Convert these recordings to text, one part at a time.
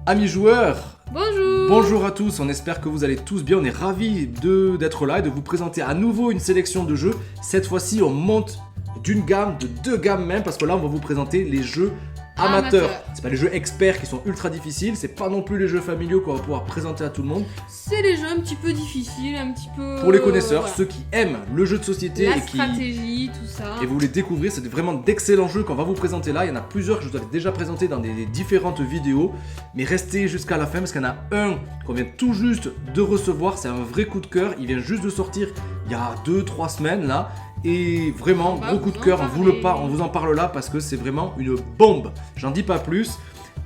Amis joueurs, Bonjour. bonjour à tous, on espère que vous allez tous bien, on est ravis d'être là et de vous présenter à nouveau une sélection de jeux. Cette fois-ci on monte d'une gamme, de deux gammes même, parce que là on va vous présenter les jeux amateurs. C'est pas les jeux experts qui sont ultra difficiles, c'est pas non plus les jeux familiaux qu'on va pouvoir présenter à tout le monde. C'est les jeux un petit peu difficiles, un petit peu... Pour les connaisseurs, voilà. ceux qui aiment le jeu de société La et qui... stratégie, tout ça. Et vous voulez découvrir, c'est vraiment d'excellents jeux qu'on va vous présenter là. Il y en a plusieurs que je vous avais déjà présentés dans des différentes vidéos. Mais restez jusqu'à la fin parce qu'il y en a un qu'on vient tout juste de recevoir. C'est un vrai coup de cœur. Il vient juste de sortir il y a 2-3 semaines là. Et vraiment, gros coup de cœur. On vous en parle là parce que c'est vraiment une bombe. J'en dis pas plus.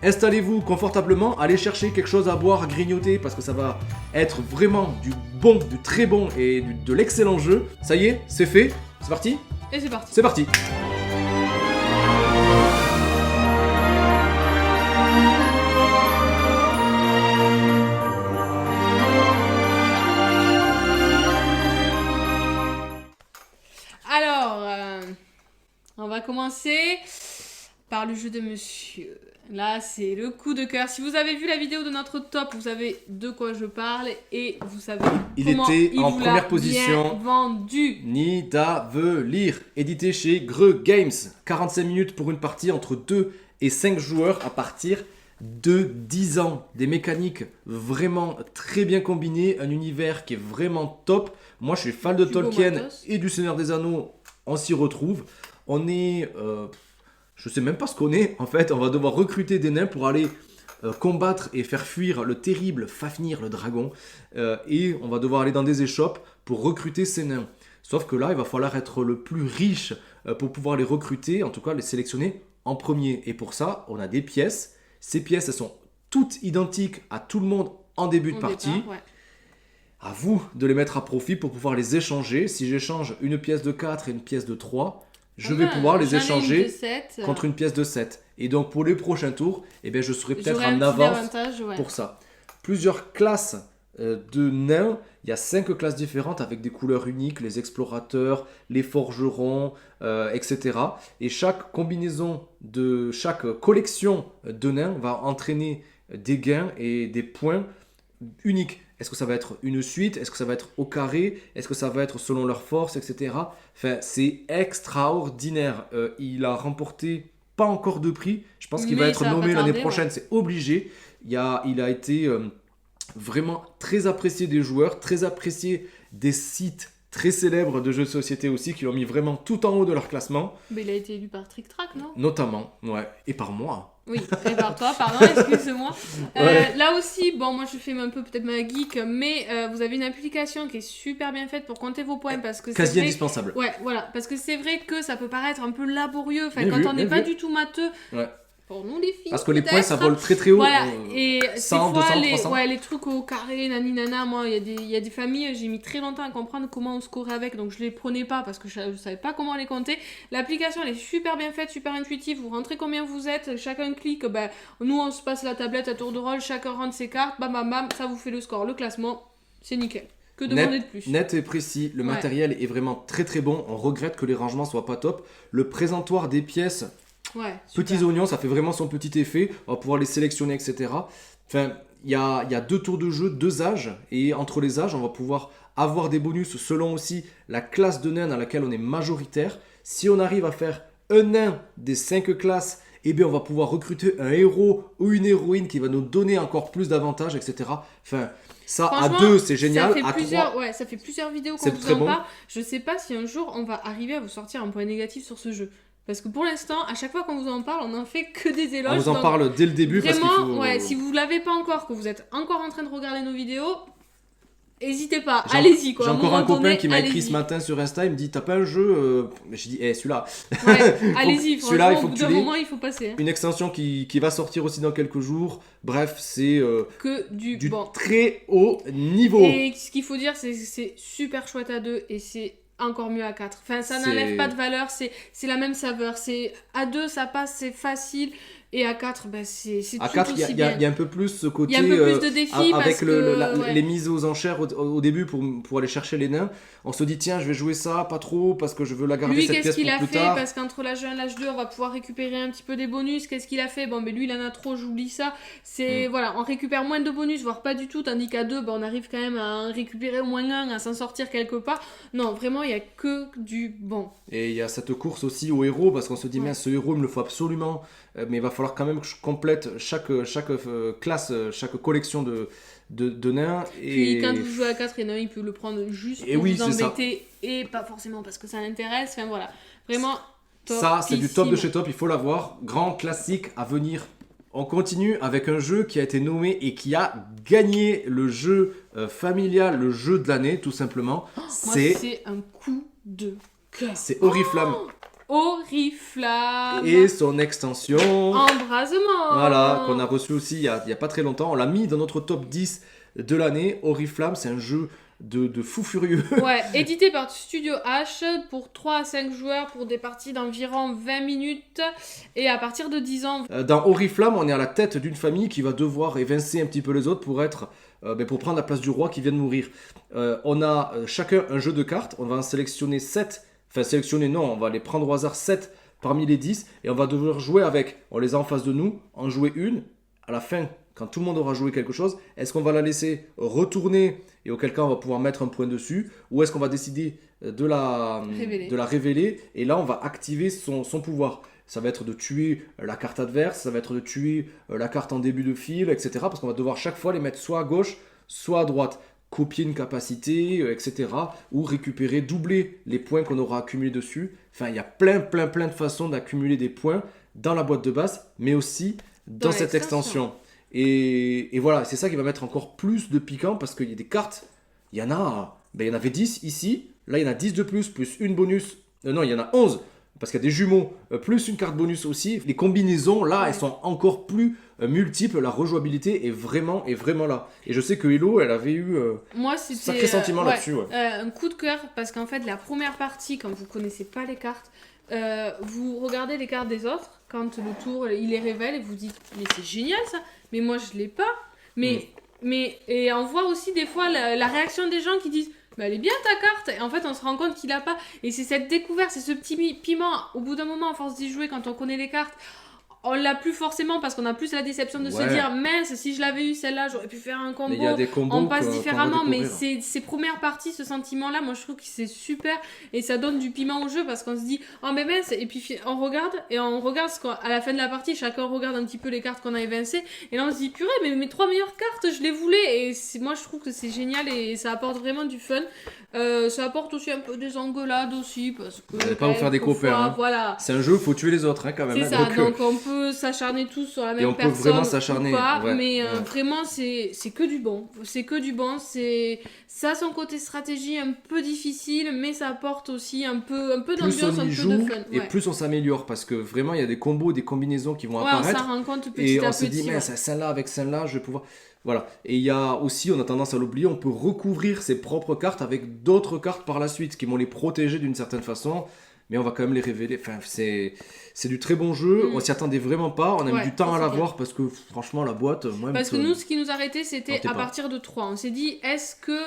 Installez-vous confortablement, allez chercher quelque chose à boire, à grignoter parce que ça va être vraiment du bon, du très bon et de l'excellent jeu. Ça y est, c'est fait. C'est parti ? Et c'est parti. C'est parti. Alors, on va commencer par le jeu de monsieur. Là, c'est le coup de cœur. Si vous avez vu la vidéo de notre top, vous savez de quoi je parle et vous savez comment était en vous première l'a position. bien vendu. Nidavellir, édité chez Greux Games. 45 minutes pour une partie entre 2 et 5 joueurs à partir de 10 ans. Des mécaniques vraiment très bien combinées, un univers qui est vraiment top. Moi, je suis fan de Du beau Tolkien matos. et du Seigneur des Anneaux. On s'y retrouve. On est... je sais même pas ce qu'on est. En fait, on va devoir recruter des nains pour aller combattre et faire fuir le terrible Fafnir le dragon. Et on va devoir aller dans des échoppes pour recruter ces nains. Sauf que là, il va falloir être le plus riche pour pouvoir les recruter, en tout cas les sélectionner en premier. Et pour ça, on a des pièces. Ces pièces, elles sont toutes identiques à tout le monde en début de Au partie. départ, ouais. À vous de les mettre à profit pour pouvoir les échanger. Si j'échange une pièce de 4 et une pièce de 3, je vais pouvoir les J'en ai échanger une de 7. contre une pièce de 7. Et donc pour les prochains tours, eh bien, je serai peut-être J'aurai un en petit avance avantage, ouais. pour ça. Plusieurs classes de nains. Il y a 5 classes différentes avec des couleurs uniques, les explorateurs, les forgerons, etc. Et chaque combinaison de chaque collection de nains va entraîner des gains et des points uniques. Est-ce que ça va être une suite? Est-ce que ça va être au carré? Est-ce que ça va être selon leur force, etc. Enfin, c'est extraordinaire. Il a remporté pas encore de prix. Je pense qu'il va Mais être ça va nommé pas l'année tarder, prochaine. ouais. C'est obligé. Il a été vraiment très apprécié des joueurs, très apprécié des sites très célèbres de jeux de société aussi, qui l'ont mis vraiment tout en haut de leur classement. Mais il a été élu par Trick Track, non? Notamment, ouais. Et par moi. Oui, et par toi, pardon, excuse-moi. Ouais. Là aussi, bon, moi je fais un peu peut-être ma geek, mais vous avez une application qui est super bien faite pour compter vos points parce que c'est Quasi vrai... indispensable. Ouais, voilà, parce que c'est vrai que ça peut paraître un peu laborieux, enfin, Bien quand vu, on n'est bien pas vu. du tout matheux, Ouais. pour nous les filles. Parce que les peut-être. points, ça vole très très haut. Voilà, et 100, des fois, 200, les, 300. ouais, les trucs au carré, nani nana, moi, il y a des familles, j'ai mis très longtemps à comprendre comment on scorait avec, donc je les prenais pas parce que je savais pas comment les compter. L'application, elle est super bien faite, super intuitive, vous rentrez combien vous êtes, chacun clique, ben, nous on se passe la tablette à tour de rôle, chacun rentre ses cartes, bam bam bam, ça vous fait le score, le classement, c'est nickel. Que demander de plus? Net et précis, le Ouais. matériel est vraiment très très bon. On regrette que les rangements soient pas top. Le présentoir des pièces, Ouais, petits super. oignons, ça fait vraiment son petit effet. On va pouvoir les sélectionner, etc. Enfin, il y a 2 tours de jeu, 2 âges. Et entre les âges, on va pouvoir avoir des bonus selon aussi la classe de nain dans laquelle on est majoritaire. Si on arrive à faire un nain des 5 classes, eh bien, on va pouvoir recruter un héros ou une héroïne qui va nous donner encore plus d'avantages, etc. Enfin, ça à Franchement, 2, c'est génial. Ça fait À 3, ouais, ça fait plusieurs vidéos c'est qu'on vous très en bon. parle. Je sais pas si un jour on va arriver à vous sortir un point négatif sur ce jeu. Parce que pour l'instant, à chaque fois qu'on vous en parle, on en fait que des éloges. on vous en donc parle dès le début parce qu'il vraiment, faut... ouais, si vous l'avez pas encore, que vous êtes encore en train de regarder nos vidéos, n'hésitez pas, J'ai- allez-y quoi. J'ai À encore moment un copain donné, qui m'a écrit allez-y. ce matin sur Insta, il me dit t'as pas un jeu J'ai dit celui-là. Ouais, allez-y, celui-là, il franchement, faut au que bout tu d'un l'aies. moment, il faut passer. Hein. Une extension qui va sortir aussi dans quelques jours. Bref, c'est Que du, du bon. très haut niveau. Et ce qu'il faut dire, c'est que c'est super chouette à 2 et c'est encore mieux à 4. Enfin, ça C'est- n'enlève pas de valeur, c'est la même saveur. C'est à 2, ça passe, c'est facile. Et à 4, bah, c'est À tout 4, aussi il y a bien. un peu plus ce côté. Il y a un peu plus de défis avec parce que, ouais. les mises aux enchères au début pour aller chercher les nains. On se dit, tiens, je vais jouer ça, pas trop, parce que je veux la garder Lui, cette qu'est-ce pièce qu'il pour a plus fait? tard. Parce qu'entre l'âge 1 et l'âge 2, on va pouvoir récupérer un petit peu des bonus. Qu'est-ce qu'il a fait? Bon, mais lui, il en a trop, j'oublie ça. Voilà, on récupère moins de bonus, voire pas du tout. Tandis qu'à 2, on arrive quand même à en récupérer au moins un, à s'en sortir quelque part. Non, vraiment, il y a que du bon. Et il y a cette course aussi au héros, parce qu'on se dit, Ouais. mais ce héros, il me le faut absolument. Mais il va falloir quand même que je complète chaque classe, chaque collection de nains. Puis quand vous jouez à 4 et 9, il peut le prendre juste Et pour oui, vous c'est ça. embêter et pas forcément parce que ça l'intéresse. Enfin voilà, vraiment top. Ça, c'est du top de chez top, il faut l'avoir. Grand classique à venir. On continue avec un jeu qui a été nommé et qui a gagné le jeu familial, le jeu de l'année, tout simplement. Moi, C'est c'est un coup de cœur. Oriflamme Oriflamme. et son extension. Embrasement. Voilà, qu'on a reçu aussi il y a pas très longtemps. On l'a mis dans notre top 10 de l'année. Oriflamme, c'est un jeu de fou furieux. Ouais, édité par Studio H pour 3 à 5 joueurs pour des parties d'environ 20 minutes et à partir de 10 ans. Dans Oriflamme, on est à la tête d'une famille qui va devoir évincer un petit peu les autres pour prendre la place du roi qui vient de mourir. On a chacun un jeu de cartes. On va en sélectionner 7. Enfin, sélectionner, non, on va les prendre au hasard 7 parmi les 10 et on va devoir jouer avec. On les a en face de nous, en jouer une. À la fin, quand tout le monde aura joué quelque chose, est-ce qu'on va la laisser retourner et auquel cas on va pouvoir mettre un point dessus, ou est-ce qu'on va décider de la révéler et là on va activer son pouvoir. Ça va être de tuer la carte adverse, ça va être de tuer la carte en début de fil, etc. Parce qu'on va devoir chaque fois les mettre soit à gauche, soit à droite. Copier une capacité, etc. Ou récupérer, doubler les points qu'on aura accumulés dessus. Enfin, il y a plein de façons d'accumuler des points dans la boîte de base, mais aussi dans cette extension. Et voilà, c'est ça qui va mettre encore plus de piquant parce qu'il y a des cartes, il y en avait 10 ici, là il y en a 10 de plus une bonus, non il y en a 11 parce qu'il y a des jumeaux, plus une carte bonus aussi. Les combinaisons là, elles sont encore plus multiples, la rejouabilité est vraiment là. Et je sais que Hello, elle avait eu Moi, c'était sacré sentiment là-dessus. Ouais. Un coup de cœur parce qu'en fait, la première partie, quand vous connaissez pas les cartes, vous regardez les cartes des autres, quand le tour, il les révèle et vous dites mais c'est génial ça, mais moi je l'ai pas. Et on voit aussi des fois la réaction des gens qui disent mais elle est bien ta carte, et en fait on se rend compte qu'il a pas, et c'est cette découverte, c'est ce petit piment au bout d'un moment à force d'y jouer quand on connaît les cartes. On l'a plus forcément parce qu'on a plus la déception de se dire mince, si je l'avais eu celle-là, j'aurais pu faire un combo. Mais il y a des combos on passe différemment, mais c'est ces premières parties, ce sentiment-là, moi je trouve que c'est super et ça donne du piment au jeu parce qu'on se dit oh mais mince, et puis on regarde ce qu'à la fin de la partie, chacun regarde un petit peu les cartes qu'on a évincées et là on se dit purée, mais mes 3 meilleures cartes, je les voulais, et moi je trouve que c'est génial et ça apporte vraiment du fun. Ça apporte aussi un peu des engueulades aussi parce que pas vous faire des copains. Voilà. C'est un jeu, faut tuer les autres quand même. C'est ça, donc on peut s'acharner tous sur la même personne. Et on peut vraiment s'acharner. Mais vraiment, c'est que du bon. C'est que du bon. Ça a son côté stratégie un peu difficile, mais ça apporte aussi un peu d'ambiance, un peu de fun. Et plus on s'améliore parce que vraiment, il y a des combos, des combinaisons qui vont apparaître. On s'en rend compte petit à petit. Et on se dit, mais celle-là avec celle-là, je vais pouvoir. Voilà. Et il y a aussi, on a tendance à l'oublier, on peut recouvrir ses propres cartes avec d'autres cartes par la suite qui vont les protéger d'une certaine façon. Mais on va quand même les révéler. Enfin, c'est du très bon jeu. On s'y attendait vraiment pas. On a mis du temps à l'avoir parce que franchement, la boîte, moi, parce que nous, ce qui nous arrêtait, c'était à partir de 3. On s'est dit, est-ce que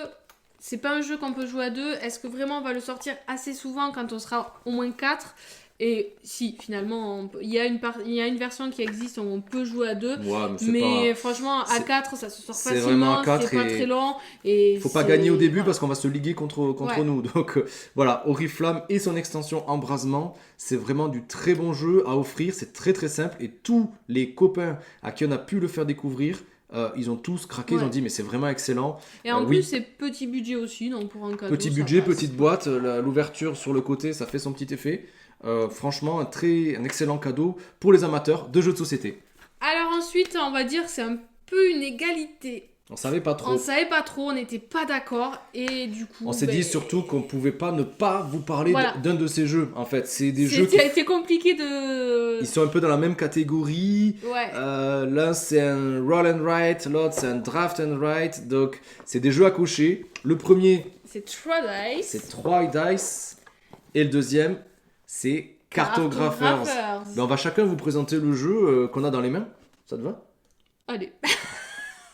c'est pas un jeu qu'on peut jouer à 2 ? Est-ce que vraiment on va le sortir assez souvent quand on sera au moins 4 ? Et si, finalement, il y a une version qui existe où on peut jouer à 2. Mais franchement, à 4, ça se sort facilement. C'est pas très long. Il faut pas gagner au début parce qu'on va se liguer contre nous. Donc voilà, Oriflamme et son extension Embrasement, c'est vraiment du très bon jeu à offrir. C'est très très simple. Et tous les copains à qui on a pu le faire découvrir, ils ont tous craqué, ils ont dit mais c'est vraiment excellent. Et en plus c'est petit budget aussi, donc pour un cadeau. Petit budget, petite boîte, l'ouverture sur le côté, ça fait son petit effet. Franchement, un excellent cadeau pour les amateurs de jeux de société. Alors ensuite, on va dire que c'est un peu une égalité. On savait pas trop, on n'était pas d'accord et du coup... On s'est dit surtout qu'on pouvait pas ne pas vous parler d'un de ces jeux. En fait, c'est des jeux C'était compliqué de... Ils sont un peu dans la même catégorie. L'un c'est un roll and write, l'autre c'est un draft and write. Donc c'est des jeux à cocher. Le premier... c'est 3 dice. C'est 3 dice. Et le deuxième... c'est Cartographers. Ben, on va chacun vous présenter le jeu qu'on a dans les mains. Ça te va? Allez.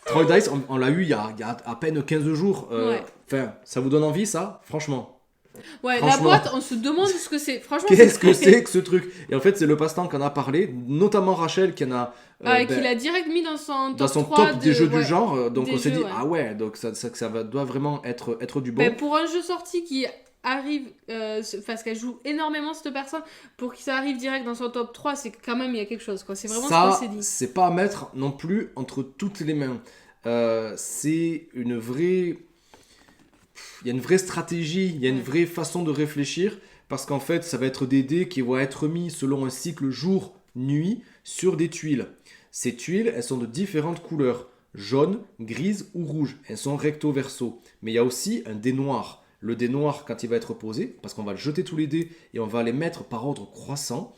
Troll Dice, on l'a eu il y a à peine 15 jours. Ouais. Enfin, ça vous donne envie, ça? Franchement. Ouais, la boîte, on se demande ce que c'est. Franchement, qu'est-ce que c'est que ce truc? Et en fait, c'est le passe-temps qu'on a parlé, notamment Rachel qui en a. Qu'il a direct mis dans son top des jeux du genre. Donc on s'est dit, ouais. ah ouais, donc ça doit vraiment être du bon. Ben, pour un jeu sorti qui arrive, parce qu'elle joue énormément cette personne, pour que ça arrive direct dans son top 3, c'est quand même, il y a quelque chose, quoi. C'est vraiment ça, ce qu'on s'est dit. C'est pas à mettre non plus entre toutes les mains. C'est une vraie. Il y a une vraie stratégie, il y a une vraie façon de réfléchir, parce qu'en fait, ça va être des dés qui vont être mis selon un cycle jour-nuit sur des tuiles. Ces tuiles, elles sont de différentes couleurs, jaune, grise ou rouge. Elles sont recto-verso. Mais il y a aussi un dé noir. Le dé noir, quand il va être posé, parce qu'on va le jeter tous les dés et on va les mettre par ordre croissant,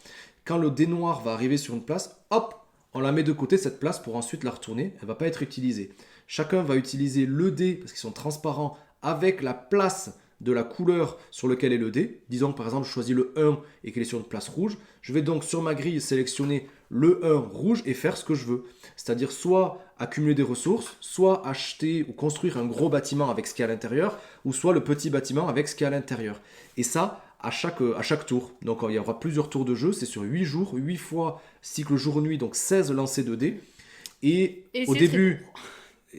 quand le dé noir va arriver sur une place, hop, on la met de côté, cette place, pour ensuite la retourner. Elle ne va pas être utilisée. Chacun va utiliser le dé, parce qu'ils sont transparents, avec la place de la couleur sur laquelle est le dé. Disons que par exemple je choisis le 1 et qu'il est sur une place rouge. Je vais donc sur ma grille sélectionner le 1 rouge et faire ce que je veux. C'est-à-dire soit accumuler des ressources, soit acheter ou construire un gros bâtiment avec ce qu'il y a à l'intérieur, ou soit le petit bâtiment avec ce qu'il y a à l'intérieur. Et ça, à chaque tour. Donc il y aura plusieurs tours de jeu, c'est sur 8 jours, 8 fois cycle jour-nuit, donc 16 lancers de dés. Et au début...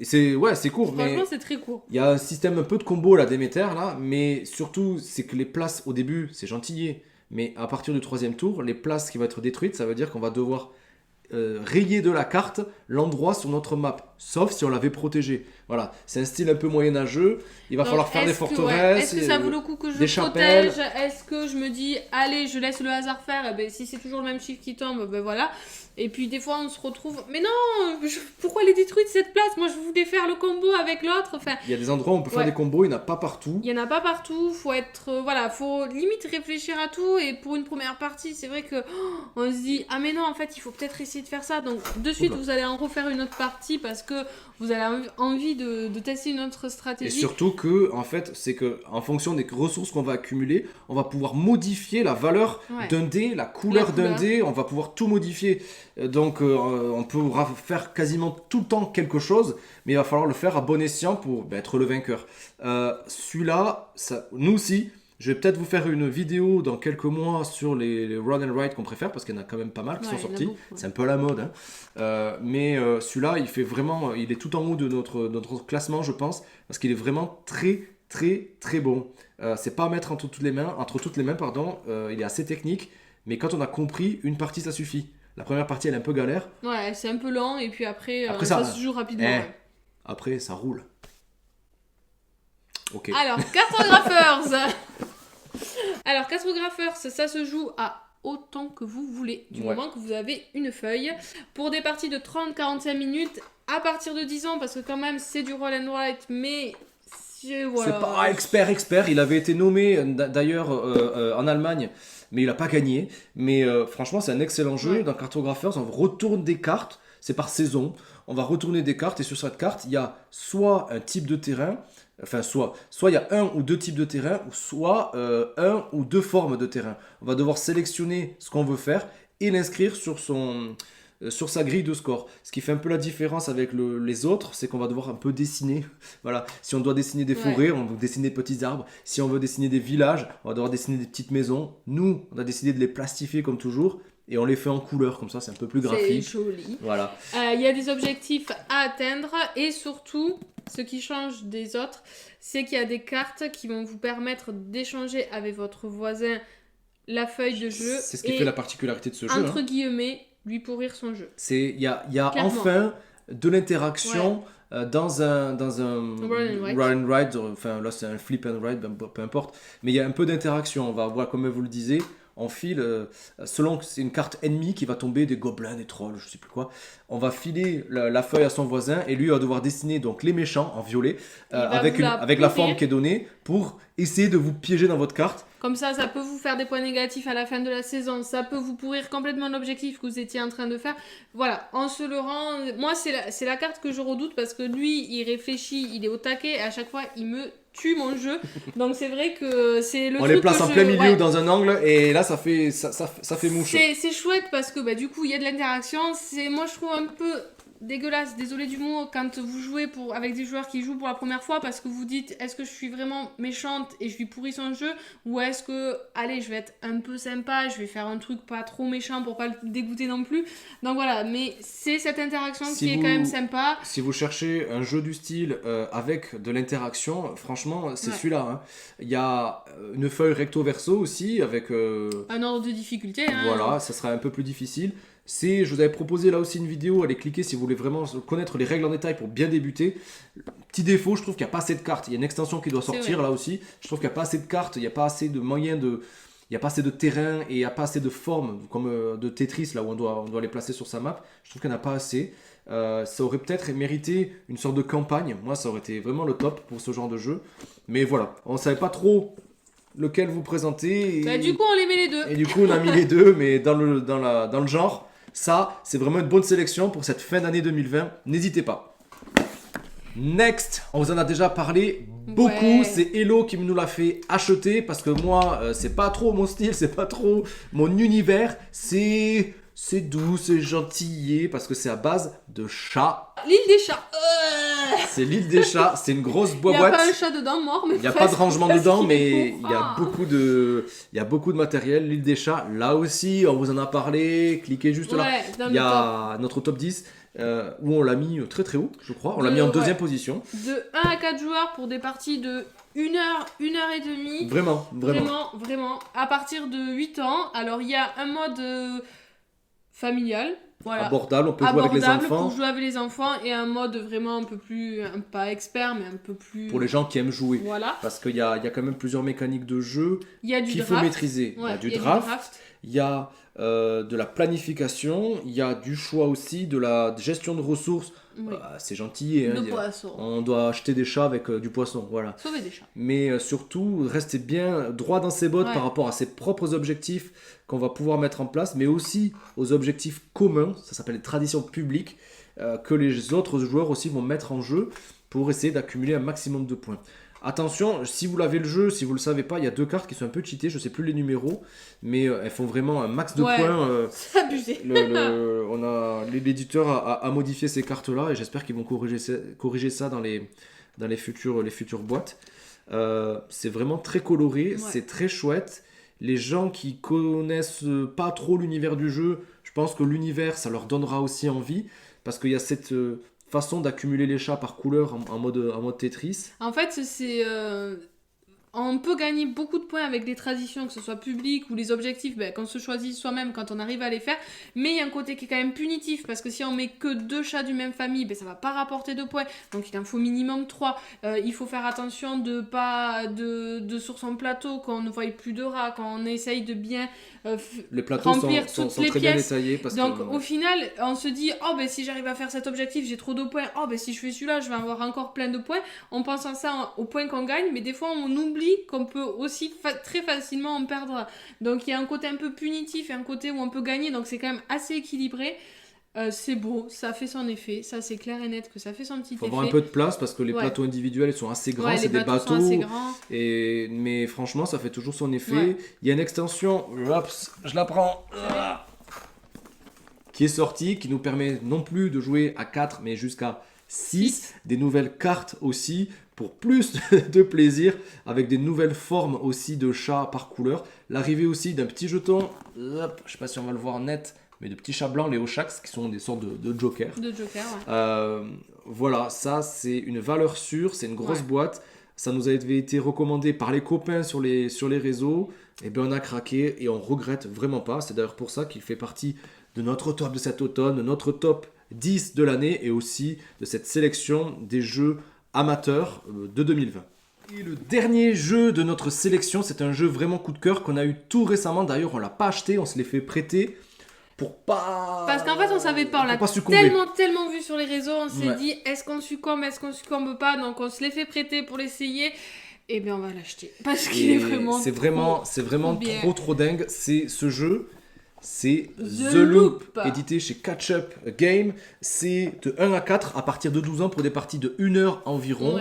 C'est court. Franchement, c'est très court. Il y a un système un peu de combo là, Déméter, là, mais surtout, c'est que les places au début, c'est gentillet. Mais à partir du 3e tour, les places qui vont être détruites, ça veut dire qu'on va devoir rayer de la carte l'endroit sur notre map, sauf si on l'avait protégé. Voilà, c'est un style un peu moyenâgeux. Il va falloir faire des forteresses. Est-ce que ça vaut le coup que je le protège? Est-ce que je me dis, allez, je laisse le hasard faire? Et ben, si c'est toujours le même chiffre qui tombe, ben voilà. Et puis des fois on se retrouve, mais non, pourquoi elle est détruite cette place? Moi je voulais faire le combo avec l'autre. Enfin, il y a des endroits où on peut faire des combos, il n'y en a pas partout. Il n'y en a pas partout, faut limite réfléchir à tout. Et pour une première partie, c'est vrai que on se dit, ah mais non, en fait il faut peut-être essayer de faire ça. Donc de suite vous allez en refaire une autre partie parce que vous avez envie de tester une autre stratégie. Et surtout que, en fait, c'est que en fonction des ressources qu'on va accumuler, on va pouvoir modifier la valeur d'un dé, la couleur d'un dé, on va pouvoir tout modifier. Donc on peut faire quasiment tout le temps quelque chose, mais il va falloir le faire à bon escient pour être le vainqueur. Celui-là, nous aussi, je vais peut-être vous faire une vidéo dans quelques mois sur les run and write qu'on préfère, parce qu'il y en a quand même pas mal qui sont sortis. C'est un peu à la mode, hein. Mais celui-là, il est tout en haut de notre classement, je pense, parce qu'il est vraiment très très très bon. C'est pas à mettre entre toutes les mains, il est assez technique, mais quand on a compris, une partie ça suffit. La première partie elle est un peu galère. Ouais, c'est un peu lent et puis après ça se joue rapidement. Après ça roule. Ok. Alors, Cartographers. Alors, Cartographers, ça se joue à autant que vous voulez, du moment que vous avez une feuille. Pour des parties de 30-45 minutes, à partir de 10 ans, parce que quand même c'est du roll and write, mais... Voilà. C'est pas expert. Il avait été nommé d'ailleurs en Allemagne, mais il n'a pas gagné. Mais franchement, c'est un excellent jeu. Dans Cartographers, on retourne des cartes. C'est par saison. On va retourner des cartes et sur cette carte, il y a soit un type de terrain, enfin soit il y a un ou deux types de terrain, ou soit un ou deux formes de terrain. On va devoir sélectionner ce qu'on veut faire et l'inscrire sur sa grille de score. Ce qui fait un peu la différence avec les autres, c'est qu'on va devoir un peu dessiner. Voilà. Si on doit dessiner des forêts, on va dessiner des petits arbres. Si on veut dessiner des villages, on va devoir dessiner des petites maisons. Nous, on a décidé de les plastifier comme toujours. Et on les fait en couleur, comme ça c'est un peu plus graphique. C'est joli. Voilà. Il y a des objectifs à atteindre. Et surtout, ce qui change des autres, c'est qu'il y a des cartes qui vont vous permettre d'échanger avec votre voisin la feuille de jeu. C'est ce qui fait la particularité de ce jeu. Entre guillemets, lui pourrir son jeu. Il y a enfin de l'interaction dans un run and ride, enfin là c'est un flip and ride, peu importe, mais il y a un peu d'interaction. On va voir, comme vous le disiez, on file, selon que c'est une carte ennemie qui va tomber, des gobelins, des trolls, je sais plus quoi, on va filer la feuille à son voisin et lui va devoir dessiner donc les méchants en violet avec la forme qui est donnée pour essayer de vous piéger dans votre carte. Comme ça peut vous faire des points négatifs à la fin de la saison, ça peut vous pourrir complètement l'objectif que vous étiez en train de faire. Voilà, on se le rend. Moi, c'est la carte que je redoute parce que lui, il réfléchit, il est au taquet et à chaque fois, il me tue mon jeu. Donc c'est vrai que c'est le On truc les place que en plein milieu ouais. dans un angle et là ça fait mouche. C'est chouette parce que du coup il y a de l'interaction. Moi je trouve un peu dégueulasse, désolé du mot, quand vous jouez avec des joueurs qui jouent pour la première fois parce que vous dites est-ce que je suis vraiment méchante et je lui pourris son jeu ou est-ce que allez je vais être un peu sympa, je vais faire un truc pas trop méchant pour pas le dégoûter non plus. Donc voilà, mais c'est cette interaction qui est quand même sympa. Si vous cherchez un jeu du style avec de l'interaction, franchement c'est celui-là. Hein. Il y a une feuille recto verso aussi avec un ordre de difficulté. Hein. Voilà, ça sera un peu plus difficile. Je vous avais proposé là aussi une vidéo, allez cliquer si vous voulez vraiment connaître les règles en détail pour bien débuter. Petit défaut, je trouve qu'il n'y a pas assez de cartes. Il y a une extension qui doit sortir là aussi. Je trouve qu'il n'y a pas assez de cartes, il n'y a pas assez de moyens de... Il n'y a pas assez de terrain et il n'y a pas assez de formes comme de Tetris là où on doit les placer sur sa map. Je trouve qu'il n'y en a pas assez. Ça aurait peut-être mérité une sorte de campagne. Moi, ça aurait été vraiment le top pour ce genre de jeu. Mais voilà, on ne savait pas trop lequel vous présenter. Et... du coup, on les met les deux. Et du coup, on a mis les deux, mais dans le genre. Ça, c'est vraiment une bonne sélection pour cette fin d'année 2020. N'hésitez pas. Next, on vous en a déjà parlé beaucoup. Ouais. C'est Hello qui nous l'a fait acheter parce que moi, c'est pas trop mon style, c'est pas trop mon univers. C'est doux, c'est gentil parce que c'est à base de chats. L'île des chats. C'est l'île des chats, c'est une grosse boîte. Il n'y a pas un chat dedans mort, mais il n'y a pas de rangement dedans, mais il y a beaucoup de matériel. L'île des chats, là aussi, on vous en a parlé. Cliquez juste là. Il y a notre top 10 où on l'a mis très très haut, je crois. On l'a mis en deuxième position. De 1 à 4 joueurs pour des parties de 1 heure, 1 heure et demie. Vraiment. À partir de 8 ans. Alors, il y a un mode familial. Voilà. Abordable, on peut jouer avec les enfants. Pour jouer avec les enfants et un mode vraiment un peu plus, pas expert, mais un peu plus... Pour les gens qui aiment jouer. Voilà. Parce qu'il y a quand même plusieurs mécaniques de jeu qu'il faut maîtriser. Ouais, il y a du draft, il y a de la planification, il y a du choix aussi, de la gestion de ressources. Oui. C'est gentil. De poisson. On doit acheter des chats avec du poisson. Voilà. Sauver des chats. Mais surtout, rester bien droit dans ses bottes par rapport à ses propres objectifs qu'on va pouvoir mettre en place, mais aussi aux objectifs communs, ça s'appelle les traditions publiques, que les autres joueurs aussi vont mettre en jeu pour essayer d'accumuler un maximum de points. Attention, si vous l'avez le jeu, si vous le savez pas, il y a 2 cartes qui sont un peu cheatées, je sais plus les numéros, mais elles font vraiment un max de points. C'est abusé. L'éditeur a modifié ces cartes-là et j'espère qu'ils vont corriger ça dans les futures boîtes. C'est vraiment très coloré, c'est très chouette. Les gens qui connaissent pas trop l'univers du jeu, je pense que l'univers, ça leur donnera aussi envie, parce qu'il y a cette façon d'accumuler les chats par couleur en mode Tetris. En fait, on peut gagner beaucoup de points avec des traditions, que ce soit public ou les objectifs qu'on se choisit soi-même quand on arrive à les faire. Mais il y a un côté qui est quand même punitif parce que si on met que 2 chats du même famille, ça va pas rapporter de points. Donc il en faut minimum 3. Il faut faire attention de pas sur son plateau quand on ne voit plus de rats, quand on essaye de bien les plateaux remplir sont toutes les très pièces. Bien détaillés parce donc au final, on se dit si j'arrive à faire cet objectif, j'ai trop de points. Si je fais celui-là, je vais avoir encore plein de points. En pensant ça aux points qu'on gagne, mais des fois on oublie qu'on peut aussi très facilement en perdre. Donc il y a un côté un peu punitif et un côté où on peut gagner, donc c'est quand même assez équilibré. C'est beau, ça fait son effet, ça c'est clair et net que ça fait son petit effet. Il faut avoir un peu de place parce que les plateaux individuels ils sont assez grands, c'est des bateaux. Sont assez grands. Mais franchement ça fait toujours son effet. Il y a une extension, je la prends, qui est sortie, qui nous permet non plus de jouer à 4 mais jusqu'à 6. Des nouvelles cartes aussi pour plus de plaisir, avec des nouvelles formes aussi de chats par couleur. L'arrivée aussi d'un petit jeton, je sais pas si on va le voir net, mais de petits chats blancs, les Oshax, qui sont des sortes de jokers. Voilà, ça c'est une valeur sûre, c'est une grosse boîte. Ça nous avait été recommandé par les copains sur les réseaux. Et bien on a craqué et on regrette vraiment pas. C'est d'ailleurs pour ça qu'il fait partie de notre top de cet automne, de notre top 10 de l'année et aussi de cette sélection des jeux amateurs de 2020. Et le dernier jeu de notre sélection, c'est un jeu vraiment coup de cœur qu'on a eu tout récemment. D'ailleurs, on l'a pas acheté, on se l'est fait prêter pour pas... Parce qu'en fait, on savait pas, on l'a tellement vu sur les réseaux, on s'est dit, est-ce qu'on succombe pas? Donc on se l'est fait prêter pour l'essayer. Et bien on va l'acheter, parce qu'il est vraiment c'est vraiment trop dingue. C'est ce jeu... C'est The Loop, édité chez Catch Up Game. C'est de 1 à 4 à partir de 12 ans pour des parties de 1 heure environ.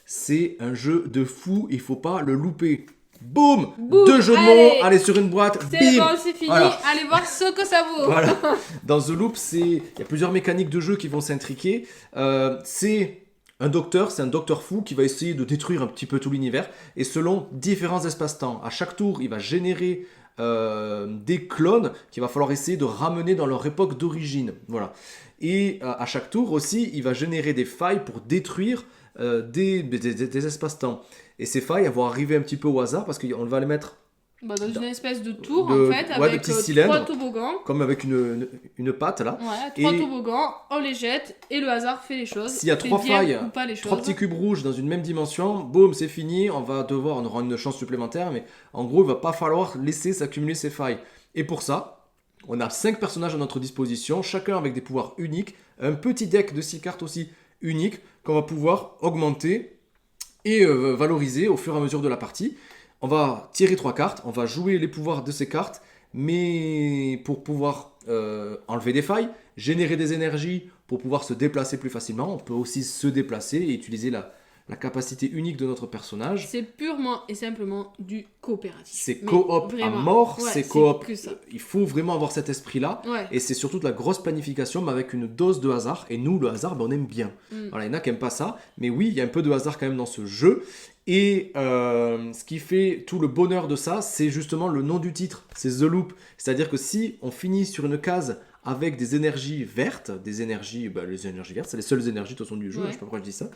c'est un jeu de fou, il faut pas le louper. Boum, Boum, 2 jeux de mots, allez sur une boîte, C'est bim. bon, c'est fini, Voilà. allez voir ce que ça vaut. Voilà. Dans The Loop, il y a plusieurs mécaniques de jeu qui vont s'intriquer. C'est un docteur fou qui va essayer de détruire un petit peu tout l'univers. Et selon différents espaces-temps, à chaque tour, il va générer des clones qu'il va falloir essayer de ramener dans leur époque d'origine. Voilà. Et à chaque tour aussi, il va générer des failles pour détruire des espaces-temps. Et ces failles, elles vont arriver un petit peu au hasard parce qu'on va les mettre Dans une espèce de tour de- en fait, ouais, de avec petits 3 cylindres. toboggans. comme avec une patte là. Ouais, 3 Et- toboggans, on les jette et le hasard fait les choses. S'il y a Fait 3 bien failles, ou pas les choses. 3 petits cubes rouges dans une même dimension, boum, c'est fini, on aura une chance supplémentaire, mais en gros, il va pas falloir laisser s'accumuler ces failles. Et pour ça, on a 5 personnages à notre disposition, chacun avec des pouvoirs uniques, un petit deck de 6 cartes aussi unique qu'on va pouvoir augmenter et valoriser au fur et à mesure de la partie. On va tirer 3 cartes, on va jouer les pouvoirs de ces cartes, mais pour pouvoir enlever des failles, générer des énergies pour pouvoir se déplacer plus facilement. On peut aussi se déplacer et utiliser la capacité unique de notre personnage. C'est purement et simplement du coopératif. C'est Mais coop à vraiment. mort, Ouais, c'est coop. que ça. Il faut vraiment avoir cet esprit-là. Ouais. Et c'est surtout de la grosse planification, mais avec une dose de hasard. Et nous, le hasard, ben, on aime bien. Mm. Voilà, il y en a qui n'aiment pas ça. Mais oui, il y a un peu de hasard quand même dans ce jeu. Et ce qui fait tout le bonheur de ça, c'est justement le nom du titre. C'est The Loop. C'est-à-dire que si on finit sur une case avec des énergies vertes, les énergies vertes, c'est les seules énergies de toute façon du jeu, Ouais. je sais pas pourquoi je dis ça.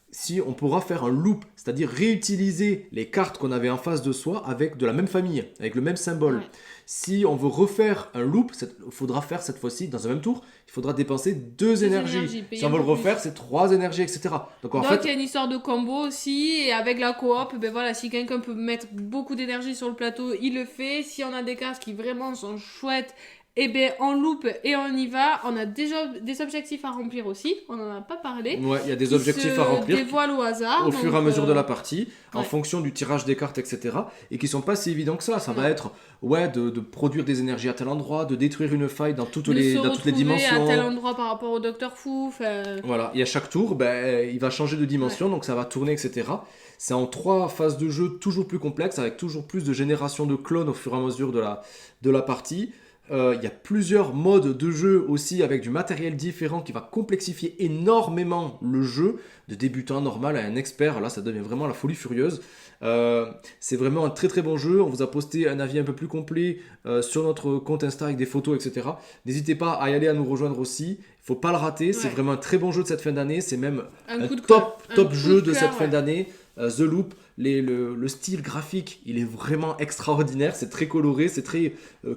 Si on pourra faire un loop, c'est-à-dire réutiliser les cartes qu'on avait en face de soi avec de la même famille, avec le même symbole. Ouais. Si on veut refaire un loop, il faudra faire cette fois-ci, dans un même tour, il faudra dépenser 2 énergies. payer Si on veut un le peu plus. refaire, c'est 3 énergies, etc. Donc en Donc fait, il y a une histoire de combo aussi, et avec la coop, ben voilà, si quelqu'un peut mettre beaucoup d'énergie sur le plateau, il le fait. Si on a des cartes qui vraiment sont chouettes, et ben on loupe et on y va. On a déjà des objectifs à remplir aussi, on en a pas parlé. ouais, il y a des qui objectifs se à remplir dévoilent au hasard. au fur et à donc, mesure de la partie, en ouais. fonction du tirage des cartes, etc. Et qui sont pas si évidents que ça. Ça va Non. être de produire des énergies à tel endroit, de détruire une faille dans toutes de les se dimensions. retrouver à tel endroit par rapport au Docteur Fou. Voilà, et à chaque tour, il va changer de dimension, donc ça va tourner, etc. C'est en 3 phases de jeu toujours plus complexes, avec toujours plus de génération de clones au fur et à mesure de la partie. Il y a plusieurs modes de jeu aussi, avec du matériel différent qui va complexifier énormément le jeu, de débutant normal à un expert. Là, ça devient vraiment la folie furieuse. C'est vraiment un très très bon jeu. On vous a posté un avis un peu plus complet sur notre compte Insta avec des photos, etc. N'hésitez pas à y aller, à nous rejoindre aussi. Il faut pas le rater. C'est Ouais. vraiment un très bon jeu de cette fin d'année. C'est même un coup de top cœur. Un coup jeu de de cœur, cette fin ouais. d'année. The Loop, le style graphique, il est vraiment extraordinaire. C'est très coloré, c'est très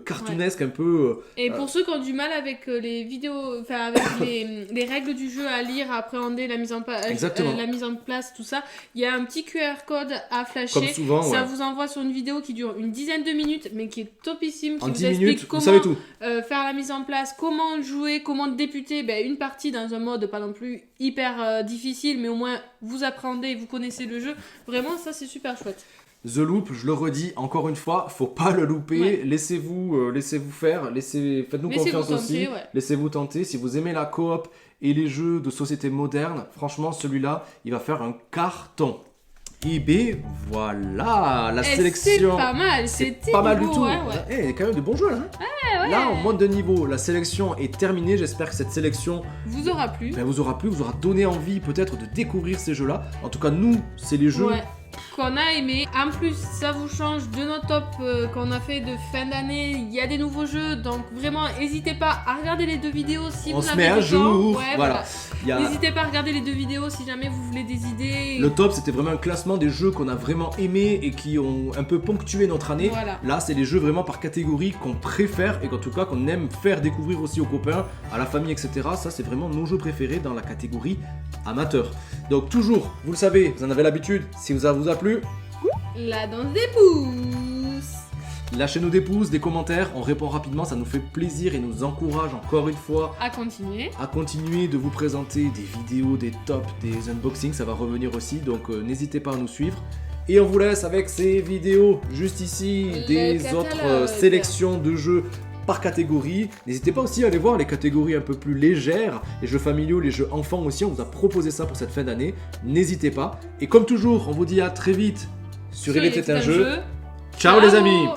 cartoonesque, un peu. Et pour ceux qui ont du mal avec les vidéos, enfin avec les règles du jeu à lire, à appréhender la mise en place, tout ça, il y a un petit QR code à flasher. Comme souvent, Ça ouais. vous envoie sur une vidéo qui dure une dizaine de minutes, mais qui est topissime, qui En vous 10 explique minutes, vous comment savez tout. faire la mise en place, comment jouer, comment débuter une partie dans un mode pas non plus hyper difficile, mais au moins vous appréhendez, vous connaissez le jeu. Vraiment, ça c'est super chouette. The Loop, je le redis encore une fois, faut pas le louper. Ouais. Laissez-vous faire, faites-nous Laissez-vous confiance tenter, aussi. ouais. Laissez-vous tenter. Si vous aimez la coop et les jeux de société moderne, franchement, celui-là, il va faire un carton. Et ben voilà, la Et sélection. c'est pas mal, C'est c'était pas mal du beau, tout. ouais. Il y a quand même de bons jeux là. Hein. Là, on monte de niveau. La sélection est terminée. J'espère que cette sélection Vous aura plu. vous aura plu, vous aura donné envie peut-être de découvrir ces jeux-là. En tout cas, nous, c'est les jeux. Ouais, qu'on a aimé. En plus, ça vous change de nos tops qu'on a fait de fin d'année. Il y a des nouveaux jeux, donc vraiment, n'hésitez pas à regarder les 2 vidéos si On vous se avez met à du temps. jour. Ouais, Voilà. Il y a- N'hésitez pas à regarder les 2 vidéos si jamais vous voulez des idées. Le top, c'était vraiment un classement des jeux qu'on a vraiment aimés et qui ont un peu ponctué notre année. Voilà. Là, c'est les jeux vraiment par catégorie qu'on préfère et qu'en tout cas qu'on aime faire découvrir aussi aux copains, à la famille, etc. Ça, c'est vraiment nos jeux préférés dans la catégorie amateur. Donc toujours, vous le savez, vous en avez l'habitude, si ça vous a plu, La danse des pouces. lâchez-nous des pouces, des commentaires, on répond rapidement, ça nous fait plaisir et nous encourage encore une fois À continuer. à continuer de vous présenter des vidéos, des tops, des unboxings, ça va revenir aussi, donc n'hésitez pas à nous suivre. Et on vous laisse avec ces vidéos juste ici, Le des catalogue. autres sélections de jeux par catégorie. N'hésitez pas aussi à aller voir les catégories un peu plus légères, les jeux familiaux, les jeux enfants aussi, on vous a proposé ça pour cette fin d'année, n'hésitez pas. Et comme toujours, on vous dit à très vite sur Il était un jeu. Ciao les amis!